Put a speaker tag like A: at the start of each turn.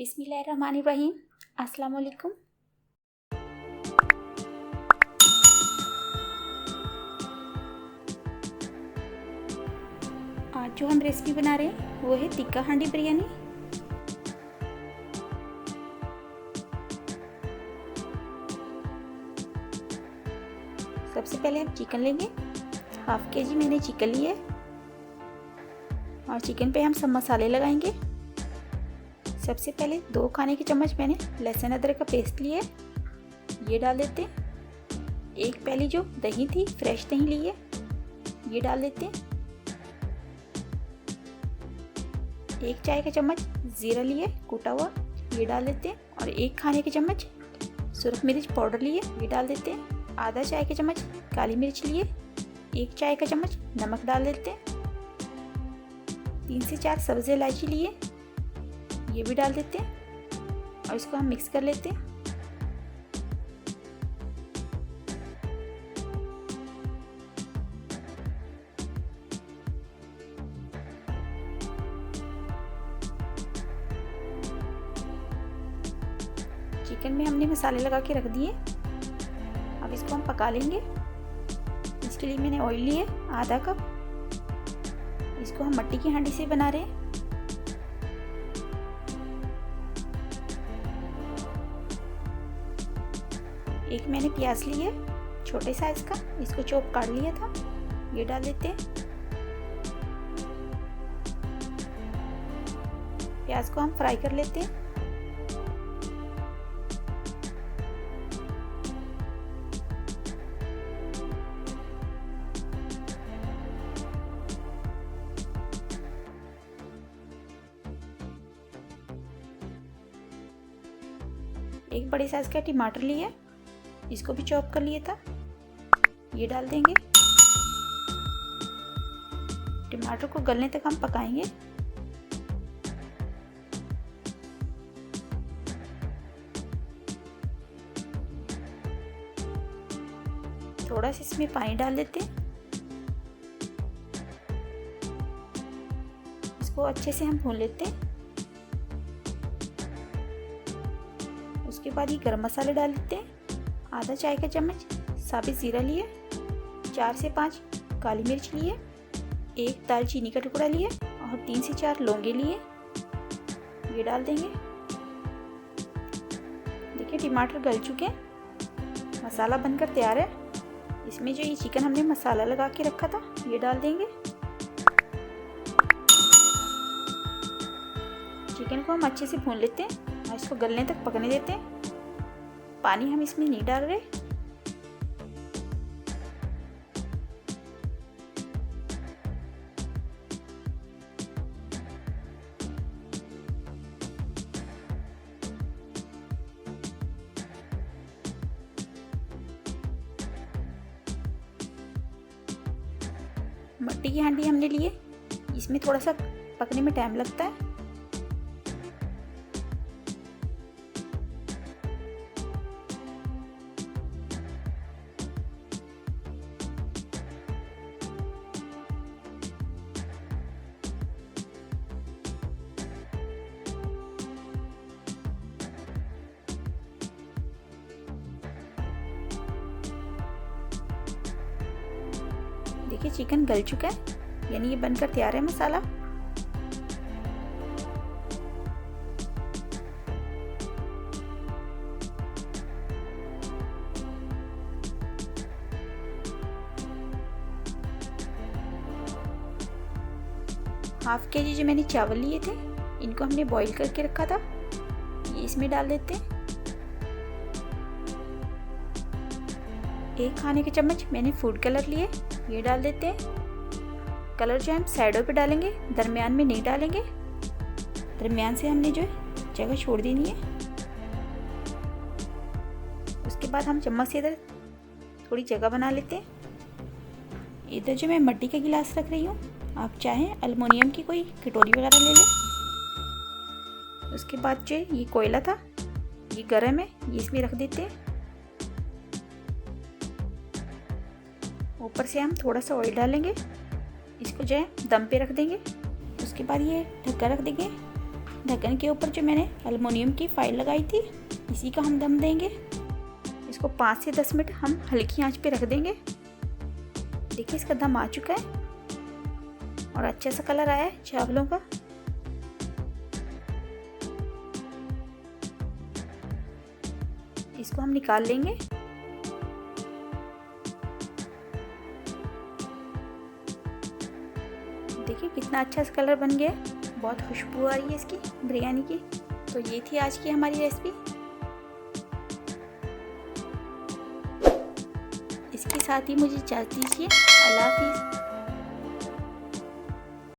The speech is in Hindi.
A: बिस्मिल्लाहिर्रहमानिर्रहीम। अस्सलाम वालेकुम। आज जो हम रेसिपी बना रहे हैं वो है टिक्का हांडी बिरयानी। सबसे पहले हम चिकन लेंगे। हाफ केजी मैंने चिकन ली है और चिकन पे हम सब मसाले लगाएंगे। सबसे पहले 2 खाने के चम्मच मैंने लहसुन अदरक का पेस्ट लिया है, ये डाल देते हैं। 1 प्याली जो दही थी, फ्रेश दही ली है, ये डाल देते हैं। 1 चाय का चम्मच ज़ीरा लिए कूटा हुआ, ये डाल देते हैं। और 1 खाने के चम्मच सुरख मिर्च पाउडर लिए, ये डाल देते हैं। आधा चाय का चम्मच काली मिर्च लिए, 1 चाय का चम्मच नमक डाल देते हैं। 3 से 4 सब्ज़ी इलायची लिए, ये भी डाल देते हैं और इसको हम मिक्स कर लेते हैं। चिकन में हमने मसाले लगा के रख दिए, अब इसको हम पका लेंगे। इसके लिए मैंने ऑयल लिए आधा कप। इसको हम मट्टी की हांडी से बना रहे हैं। एक मैंने प्याज ली है छोटे साइज का, इसको चॉप काट लिया था, ये डाल देते हैं। प्याज को हम फ्राई कर लेते हैं। एक बड़े साइज का टमाटर लिया, इसको भी चॉप कर लिया था, ये डाल देंगे। टमाटर को गलने तक हम पकाएंगे। थोड़ा सा इसमें पानी डाल देते हैं। इसको अच्छे से हम भून लेते हैं। उसके बाद ये गरम मसाले डाल देते हैं। आधा चाय का चम्मच साबित ज़ीरा लिए, 4 से 5 काली मिर्च लिए, 1 दालचीनी का टुकड़ा लिए और 3 से 4 लौंगे लिए, ये डाल देंगे। देखिए टमाटर गल चुके हैं, मसाला बनकर तैयार है। इसमें जो ये चिकन हमने मसाला लगा के रखा था, ये डाल देंगे। चिकन को हम अच्छे से भून लेते हैं और इसको गलने तक पकने देते हैं। पानी हम इसमें नहीं डाल रहे। मट्टी की हांडी हमने लिए, इसमें थोड़ा सा पकने में टाइम लगता है। देखिए चिकन गल चुका है, यानी ये बनकर तैयार है मसाला। हाफ केजी जो मैंने चावल लिए थे, इनको हमने बॉईल करके रखा था, ये इसमें डाल देते हैं। 1 खाने के चम्मच मैंने फूड कलर लिए, ये डाल देते हैं। कलर जो हम साइडों पे डालेंगे, दरमियान में नहीं डालेंगे। दरमियान से हमने जो है जगह छोड़ देनी है। उसके बाद हम चम्मच से इधर थोड़ी जगह बना लेते हैं। इधर जो मैं मिट्टी का गिलास रख रही हूँ, आप चाहें एल्युमिनियम की कोई कटोरी वगैरह ले लें। उसके बाद जो ये कोयला था, ये गर्म है, ये इसमें रख देते हैं। ऊपर से हम थोड़ा सा ऑयल डालेंगे, इसको जो है दम पे रख देंगे। उसके बाद ये ढक्कन रख देंगे ढक्कन के ऊपर जो मैंने एल्युमिनियम की फाइल लगाई थी, इसी का हम दम देंगे। इसको 5 से 10 मिनट हम हल्की आंच पे रख देंगे। देखिए इसका दम आ चुका है और अच्छा सा कलर आया है चावलों का। इसको हम निकाल लेंगे। देखिए कितना अच्छा सा कलर बन गया है, बहुत खुशबू आ रही है इसकी बिरयानी की। तो ये थी आज की हमारी रेसिपी। इसके साथ ही मुझे इजाज़त दीजिए। अल्लाह हाफिज़।